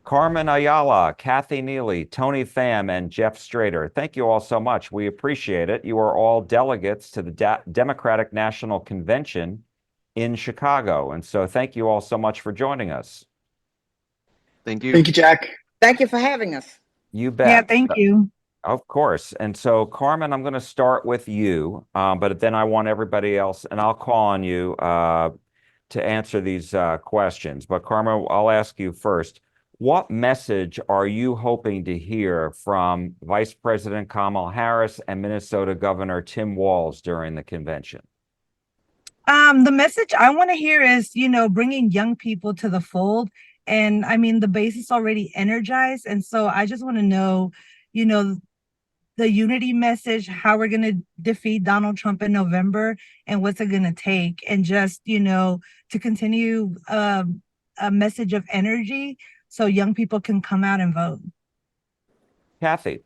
Carmen Ayala, Kathy Neely, Tony Pham, and Jeff Strader. Thank you all so much. We appreciate it. You are all delegates to the Democratic National Convention in Chicago. And so thank you all so much for joining us. Thank you. Thank you, Jack. Thank you for having us. You Yeah, bet. thank you. Of course. And so, Carmen, I'm going to start with you, but then I want everybody else, and I'll call on you to answer these questions. But, Carmen, I'll ask you first. What message are you hoping to hear from Vice President Kamala Harris and Minnesota Governor Tim Walz during the convention? The message I want to hear is, bringing young people to the fold. And I mean, the base is already energized. And so I just want to know, you know, the unity message, how we're going to defeat Donald Trump in November and what's it going to take. And just, to continue a message of energy so young people can come out and vote. Kathy,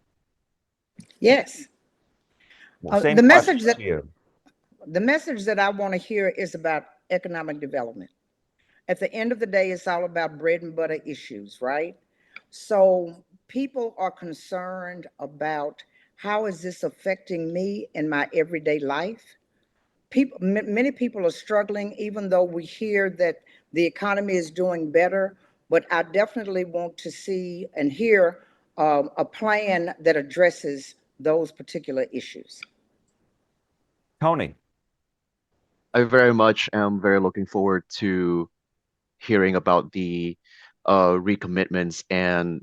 Yes. well, same The question message that to you. the message that I want to hear is about economic development. At the end of the day, it's all about bread and butter issues, right? So people are concerned about how is this affecting me in my everyday life? Many people are struggling, even though we hear that the economy is doing better. But I definitely want to see and hear a plan that addresses those particular issues. Tony. I very much am very looking forward to hearing about the recommitments and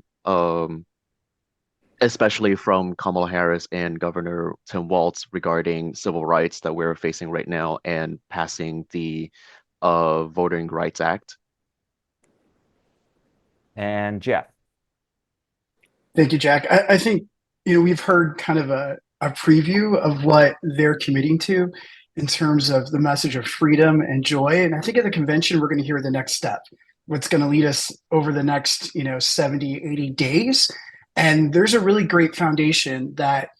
especially from Kamala Harris and Governor Tim Walz regarding civil rights that we're facing right now and passing the Voting Rights Act. And Jeff. Thank you, Jack. I think, we've heard kind of a preview of what they're committing to in terms of the message of freedom and joy. And I think at the convention, we're going to hear the next step, what's going to lead us over the next, 70, 80 days. And there's a really great foundation that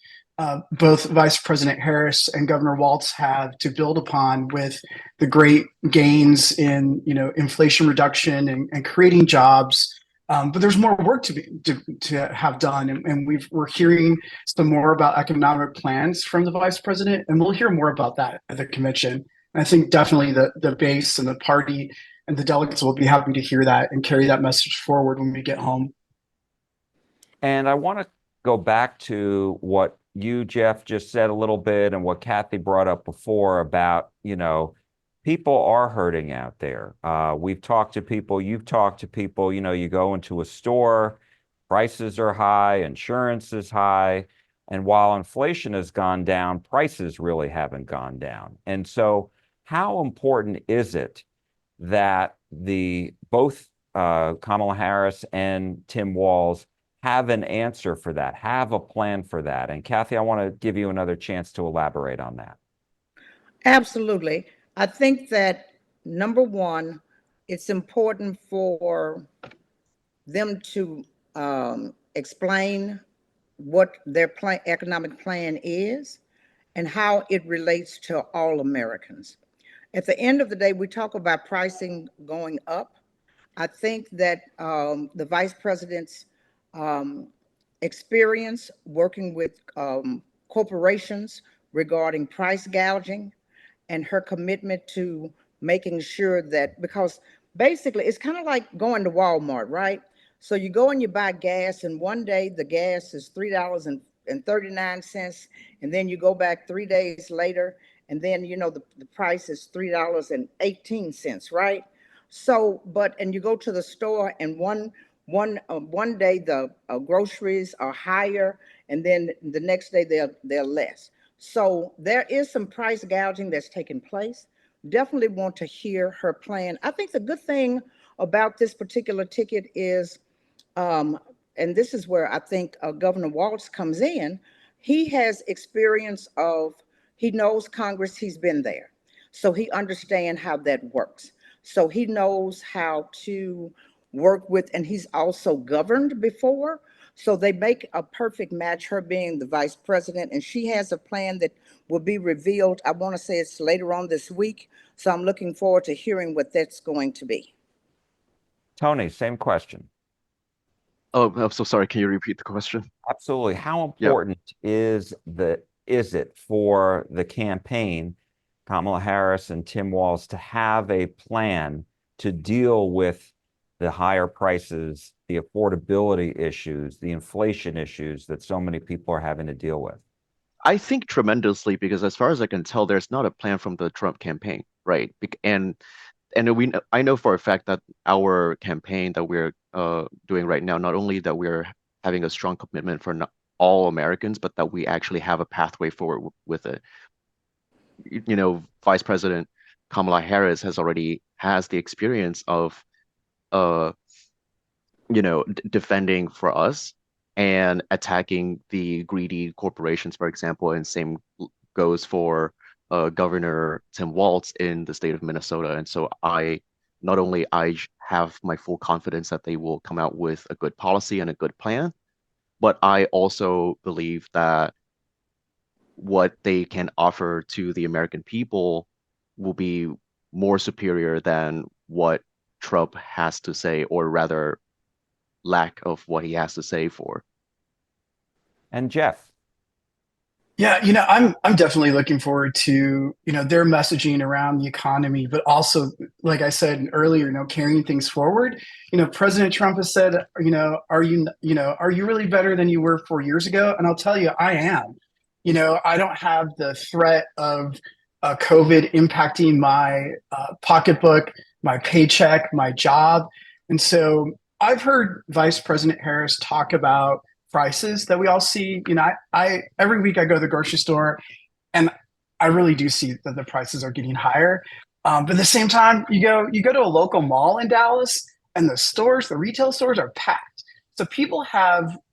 both Vice President Harris and Governor Walz have to build upon with the great gains in, inflation reduction and creating jobs. But there's more work to have done, and we're hearing some more about economic plans from the vice president, and we'll hear more about that at the convention. And I think definitely the base and the party and the delegates will be happy to hear that and carry that message forward when we get home. And I want to go back to what you, Jeff, just said a little bit and what Kathy brought up before about, people are hurting out there. We've talked to people, you've talked to people, you go into a store, prices are high, insurance is high. And while inflation has gone down, prices really haven't gone down. And so how important is it that both Kamala Harris and Tim Walz have an answer for that, have a plan for that? And Kathy, I want to give you another chance to elaborate on that. Absolutely. I think that number one, it's important for them to explain what their economic plan is and how it relates to all Americans. At the end of the day, we talk about pricing going up. I think that the vice president's um, experience working with corporations regarding price gouging and her commitment to making sure that, because basically it's kind of like going to Walmart, right? So you go and you buy gas, and one day the gas is $3.39, and then you go back 3 days later, and then the price is $3.18, right? So, and you go to the store, and one day the groceries are higher, and then the next day they're less. So there is some price gouging that's taking place. Definitely want to hear her plan. I think the good thing about this particular ticket is, um, and this is where I think Governor Walz comes in. He has experience he knows Congress, he's been there. So he understands how that works. So he knows how to work with, and he's also governed before. So they make a perfect match, her being the vice president, and she has a plan that will be revealed. I want to say it's later on this week. So I'm looking forward to hearing what that's going to be. Tony, same question. Oh, I'm so sorry. Can you repeat the question? Absolutely. How Yep. important is it for the campaign, Kamala Harris and Tim Walz, to have a plan to deal with the higher prices, the affordability issues, the inflation issues that so many people are having to deal with? I think tremendously because as far as I can tell, there's not a plan from the Trump campaign, right? I know for a fact that our campaign that we're doing right now, not only that we're having a strong commitment for all Americans, but that we actually have a pathway forward with it. Vice President Kamala Harris has the experience of uh, defending for us and attacking the greedy corporations, for example, and same goes for Governor Tim Walz in the state of Minnesota. And so not only have my full confidence that they will come out with a good policy and a good plan, but I also believe that what they can offer to the American people will be more superior than what Trump has to say, or rather lack of what he has to say for. And Jeff, Yeah, I'm definitely looking forward to, their messaging around the economy, but also, like I said earlier, carrying things forward. President Trump has said, are you really better than you were 4 years ago? And I'll tell you, I am. I don't have the threat of COVID impacting my pocketbook, my paycheck, my job. And so I've heard Vice President Harris talk about prices that we all see. I every week I go to the grocery store and I really do see that the prices are getting higher. But at the same time, you go to a local mall in Dallas and the retail stores are packed. So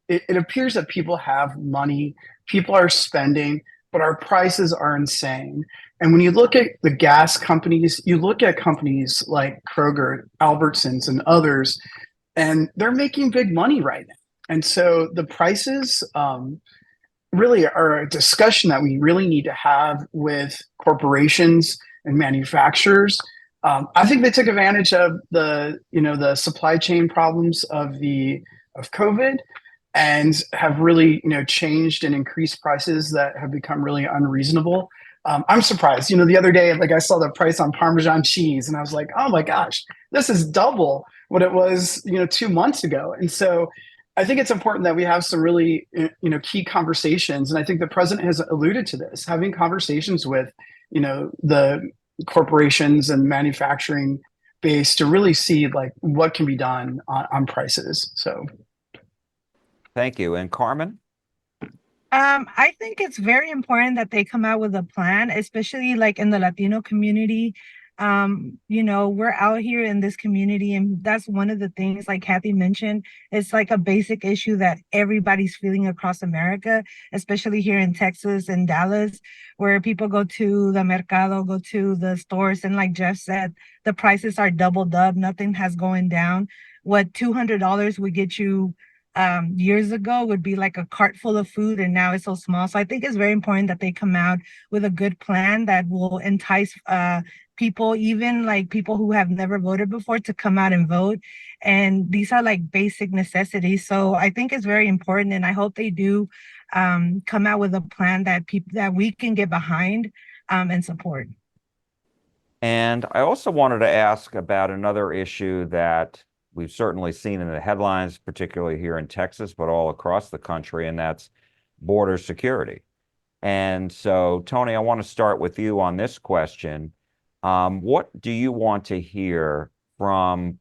it appears that people have money, people are spending, but our prices are insane. And when you look at the gas companies, you look at companies like Kroger, Albertsons, and others, and they're making big money right now. And so the prices really are a discussion that we really need to have with corporations and manufacturers. I think they took advantage of the supply chain problems of COVID and have really changed and increased prices that have become really unreasonable. I'm surprised. The other day, like I saw the price on Parmesan cheese, and I was like, oh my gosh, this is double what it was 2 months ago. And so I think it's important that we have some really key conversations, and I think the president has alluded to this, having conversations with the corporations and manufacturing base to really see like what can be done on prices. So thank you. And Carmen? I think it's very important that they come out with a plan, especially like in the Latino community. We're out here in this community, and that's one of the things, like Kathy mentioned, it's like a basic issue that everybody's feeling across America, especially here in Texas and Dallas, where people go to the mercado, go to the stores, and like Jeff said, the prices are doubled up. Nothing has going down. What $200 would get you years ago would be like a cart full of food, and now it's so small. So I think it's very important that they come out with a good plan that will entice people, even like people who have never voted before, to come out and vote. And these are like basic necessities. So I think it's very important, and I hope they do come out with a plan that people that we can get behind and support. And I also wanted to ask about another issue that we've certainly seen in the headlines, particularly here in Texas, but all across the country, and that's border security. And so, Tony, I want to start with you on this question. What do you want to hear from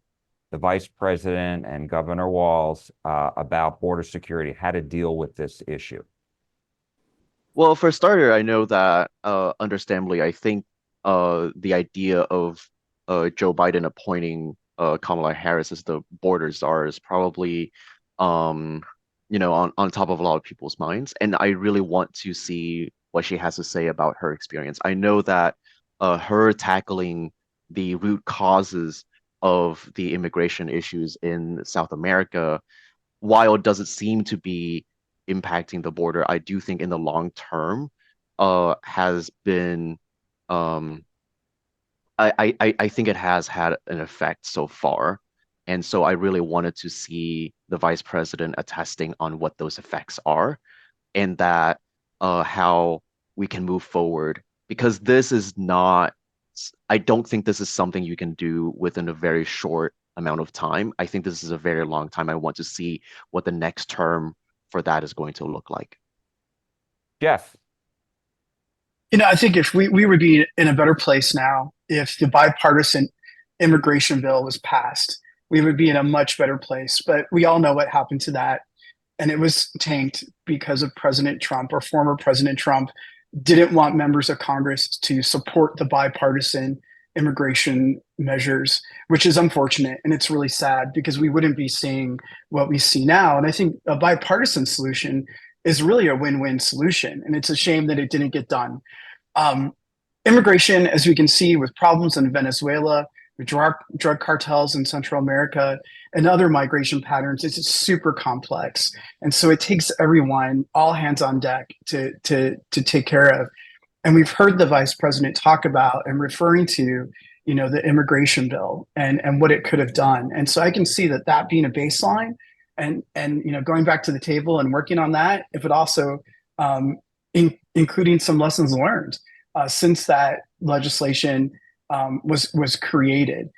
the vice president and Governor Walz about border security, how to deal with this issue? Well, for a starter, I know that understandably, I think the idea of Joe Biden appointing Kamala Harris as the border czar is probably on top of a lot of people's minds. And I really want to see what she has to say about her experience. I know that her tackling the root causes of the immigration issues in South America, while it doesn't seem to be impacting the border, I do think in the long term, has been, um, I think it has had an effect so far. And so I really wanted to see the vice president attesting on what those effects are and that how we can move forward because this is not I don't think this is something you can do within a very short amount of time. I think this is a very long time. I want to see what the next term for that is going to look like. Jeff. I think if we would be in a better place now if the bipartisan immigration bill was passed. We would be in a much better place. But we all know what happened to that. And it was tanked because of President Trump or former President Trump didn't want members of Congress to support the bipartisan immigration measures, which is unfortunate. And it's really sad because we wouldn't be seeing what we see now. And I think a bipartisan solution is really a win-win solution. And it's a shame that it didn't get done. Um, Immigration, as we can see, with problems in Venezuela, with drug cartels in Central America, and other migration patterns, it's super complex. And so it takes everyone, all hands on deck, to take care of. And we've heard the vice president talk about and referring to, the immigration bill and what it could have done. And so I can see that being a baseline, and going back to the table and working on that, if it also including some lessons learned since that legislation was created.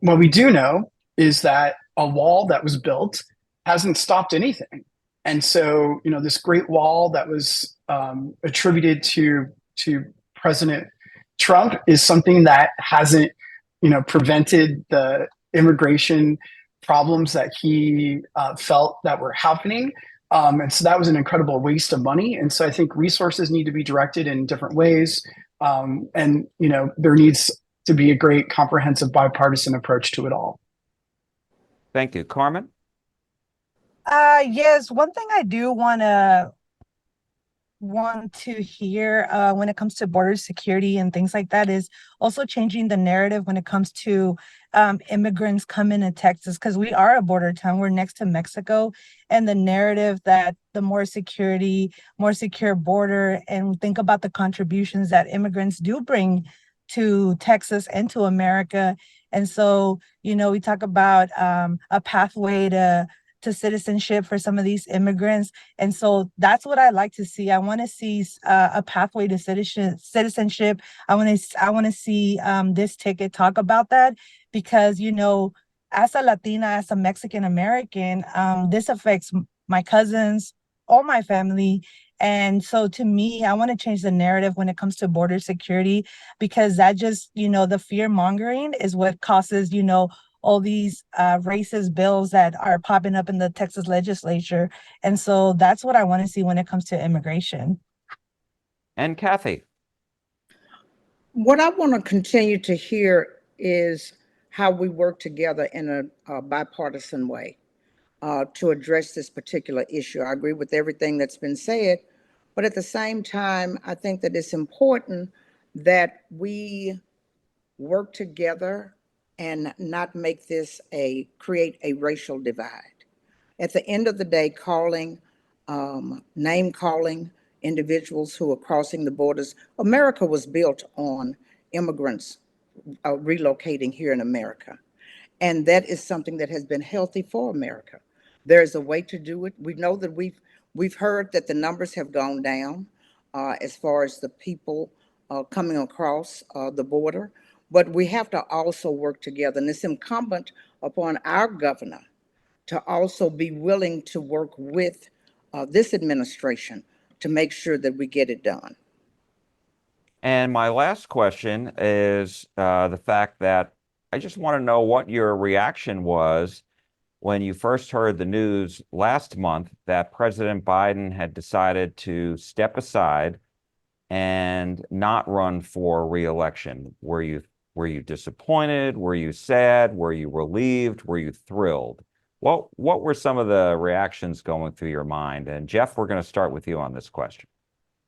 What we do know is that a wall that was built hasn't stopped anything. And so, this Great Wall that was attributed to President Trump is something that hasn't, prevented the immigration problems that he felt that were happening. And so that was an incredible waste of money. And so I think resources need to be directed in different ways. And, there needs to be a great comprehensive bipartisan approach to it all. Thank you. Carmen? Yes, one thing I do want to hear when it comes to border security and things like that is also changing the narrative when it comes to immigrants coming to Texas, because we are a border town. We're next to Mexico, and the narrative that the more security, more secure border, and think about the contributions that immigrants do bring to Texas and to America. And so, we talk about a pathway to citizenship for some of these immigrants. And so that's what I like to see. I want to see a pathway to citizenship. I want to see this ticket talk about that because, as a Latina, as a Mexican American, this affects my cousins, all my family. And so to me, I want to change the narrative when it comes to border security, because that just, the fear mongering is what causes, all these racist bills that are popping up in the Texas legislature. And so that's what I want to see when it comes to immigration. And Kathy? What I want to continue to hear is how we work together in a bipartisan way to address this particular issue. I agree with everything that's been said, but at the same time, I think that it's important that we work together and not make this create a racial divide. At the end of the day, name calling individuals who are crossing the borders. America was built on immigrants relocating here in America. And that is something that has been healthy for America. There is a way to do it. We know that we've heard that the numbers have gone down as far as the people coming across the border. But we have to also work together. And it's incumbent upon our governor to also be willing to work with this administration to make sure that we get it done. And my last question is the fact that I just want to know what your reaction was when you first heard the news last month that President Biden had decided to step aside and not run for re-election. Were you disappointed? Were you sad? Were you relieved? Were you thrilled? What were some of the reactions going through your mind? And Jeff, we're going to start with you on this question.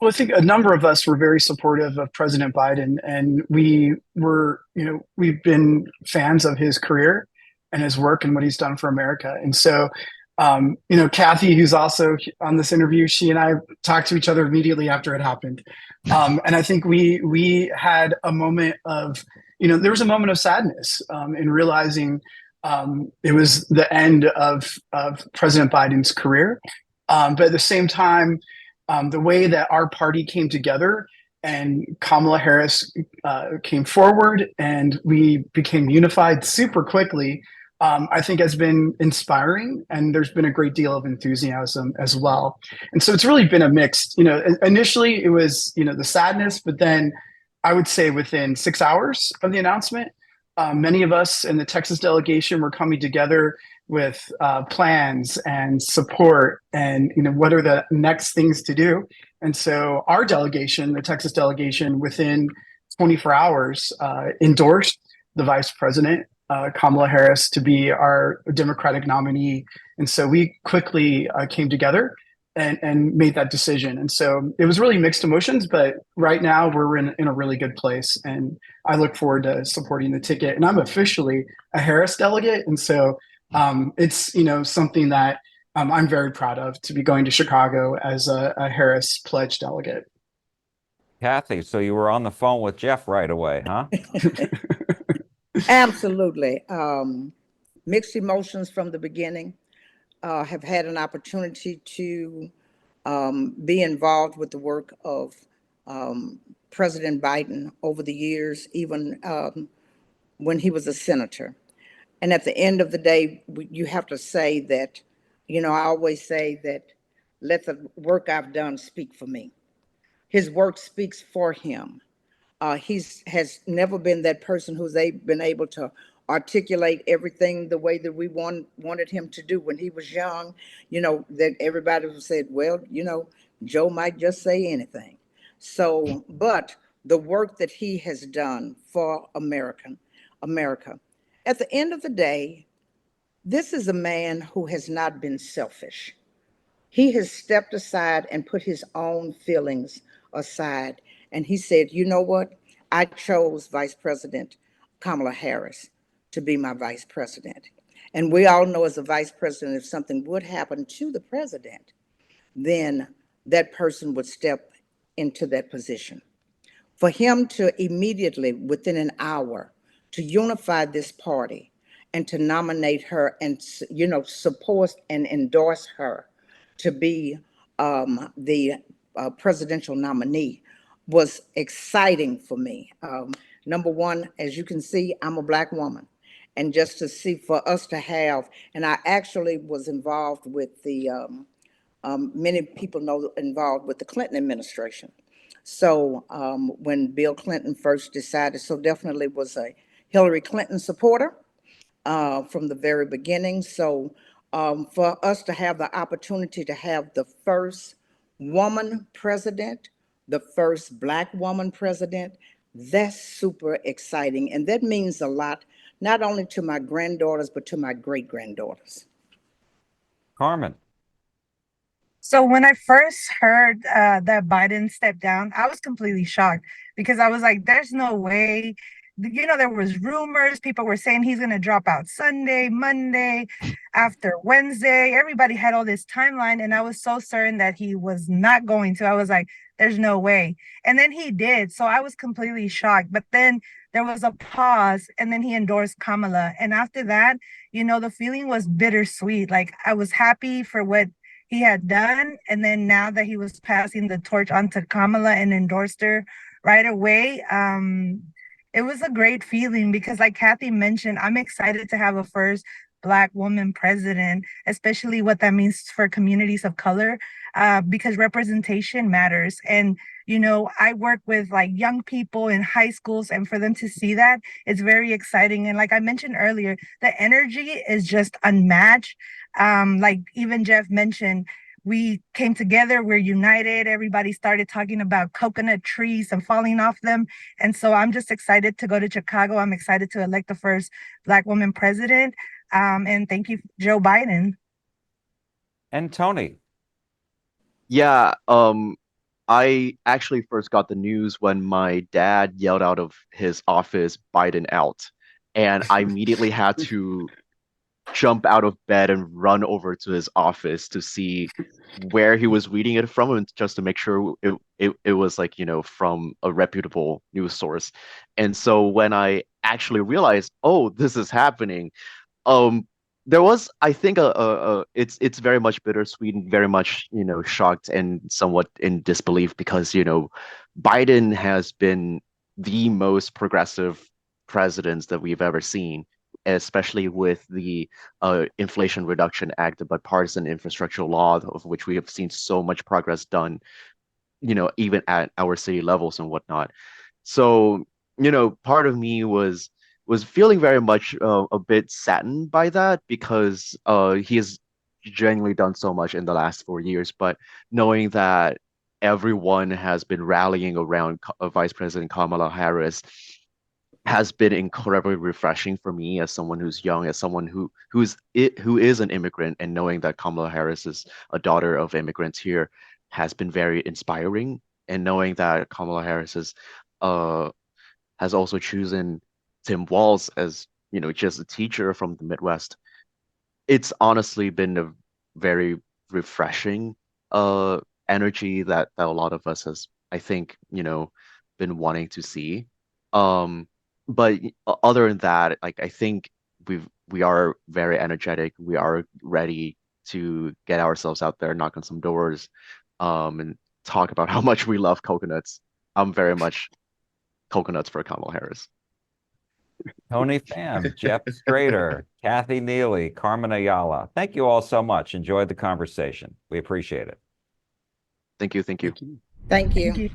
Well, I think a number of us were very supportive of President Biden, and we've been fans of his career and his work and what he's done for America. And so, Kathy, who's also on this interview, she and I talked to each other immediately after it happened. And I think we had a moment of, there was a moment of sadness in realizing It was the end of President Biden's career. But at the same time, the way that our party came together and Kamala Harris came forward and we became unified super quickly, I think has been inspiring. And there's been a great deal of enthusiasm as well. And so it's really been a mixed, initially it was, the sadness, but then I would say within 6 hours of the announcement, many of us in the Texas delegation were coming together with plans and support and what are the next things to do. And so our delegation, the Texas delegation, within 24 hours endorsed the vice president, Kamala Harris, to be our Democratic nominee. And so we quickly came together and made that decision. And so it was really mixed emotions, but right now we're in a really good place. And I look forward to supporting the ticket. And I'm officially a Harris delegate. And so it's, something that I'm very proud of, to be going to Chicago as a Harris pledge delegate. Kathy, so you were on the phone with Jeff right away, huh? Absolutely. Mixed emotions from the beginning. Have had an opportunity to be involved with the work of President Biden over the years, even when he was a senator. And at the end of the day, you have to say that, I always say that let the work I've done speak for me. His work speaks for him. He's has never been that person who's been able to articulate everything the way that we wanted him to do when he was young. That everybody said, well, Joe might just say anything. So, but the work that he has done for America, at the end of the day, this is a man who has not been selfish. He has stepped aside and put his own feelings aside. And he said, you know what? I chose Vice President Kamala Harris to be my vice president. And we all know, as a vice president, if something would happen to the president, then that person would step into that position. For him to immediately, within an hour, to unify this party and to nominate her and, support and endorse her to be the presidential nominee was exciting for me. Number one, as you can see, I'm a Black woman. And just to see, for us to have, and I actually was involved with many people know, involved with the Clinton administration. So when Bill Clinton first decided, so definitely was a Hillary Clinton supporter from the very beginning. So for us to have the opportunity to have the first woman president, the first Black woman president, that's super exciting. And that means a lot, not only to my granddaughters, but to my great granddaughters. Carmen. So when I first heard that Biden stepped down, I was completely shocked because I was like, there's no way. There was rumors. People were saying he's going to drop out Sunday, Monday, after Wednesday. Everybody had all this timeline, and I was so certain that he was not going to. I was like, there's no way. And then he did. So I was completely shocked. But then there was a pause, and then he endorsed Kamala. And after that, the feeling was bittersweet. Like, I was happy for what he had done. And then now that he was passing the torch on to Kamala and endorsed her right away, it was a great feeling because, like Kathy mentioned, I'm excited to have a first Black woman president, especially what that means for communities of color, because representation matters. And I work with like young people in high schools, and for them to see that, it's very exciting. And like I mentioned earlier, the energy is just unmatched. Like even Jeff mentioned, we came together, we're united. Everybody started talking about coconut trees and falling off them. And so I'm just excited to go to Chicago. I'm excited to elect the first Black woman president. And thank you, Joe Biden. And Tony. Yeah, I actually first got the news when my dad yelled out of his office, Biden out. And I immediately had to jump out of bed and run over to his office to see where he was reading it from, and just to make sure it was like, from a reputable news source. And so when I actually realized, oh, this is happening, Um, there was, I think, it's very much bittersweet and very much, shocked and somewhat in disbelief because, Biden has been the most progressive president that we've ever seen, especially with the Inflation Reduction Act, the bipartisan infrastructure law, of which we have seen so much progress done, even at our city levels and whatnot. So, part of me was feeling very much a bit saddened by that because he has genuinely done so much in the last 4 years. But knowing that everyone has been rallying around Vice President Kamala Harris has been incredibly refreshing for me as someone who's young, as someone who is an immigrant, and knowing that Kamala Harris is a daughter of immigrants here has been very inspiring. And knowing that Kamala Harris uh has also chosen Tim Walz as, just a teacher from the Midwest, it's honestly been a very refreshing uh energy that a lot of us has, I think, been wanting to see. Um, but other than that, like I think we are very energetic. We are ready to get ourselves out there, knock on some doors, and talk about how much we love coconuts. I'm very much coconuts for Kamala Harris. Tony Pham, Jeff Strader, Kathy Neely, Carmen Ayala. Thank you all so much. Enjoyed the conversation. We appreciate it. Thank you, thank you. Thank you. Thank Thank you. you.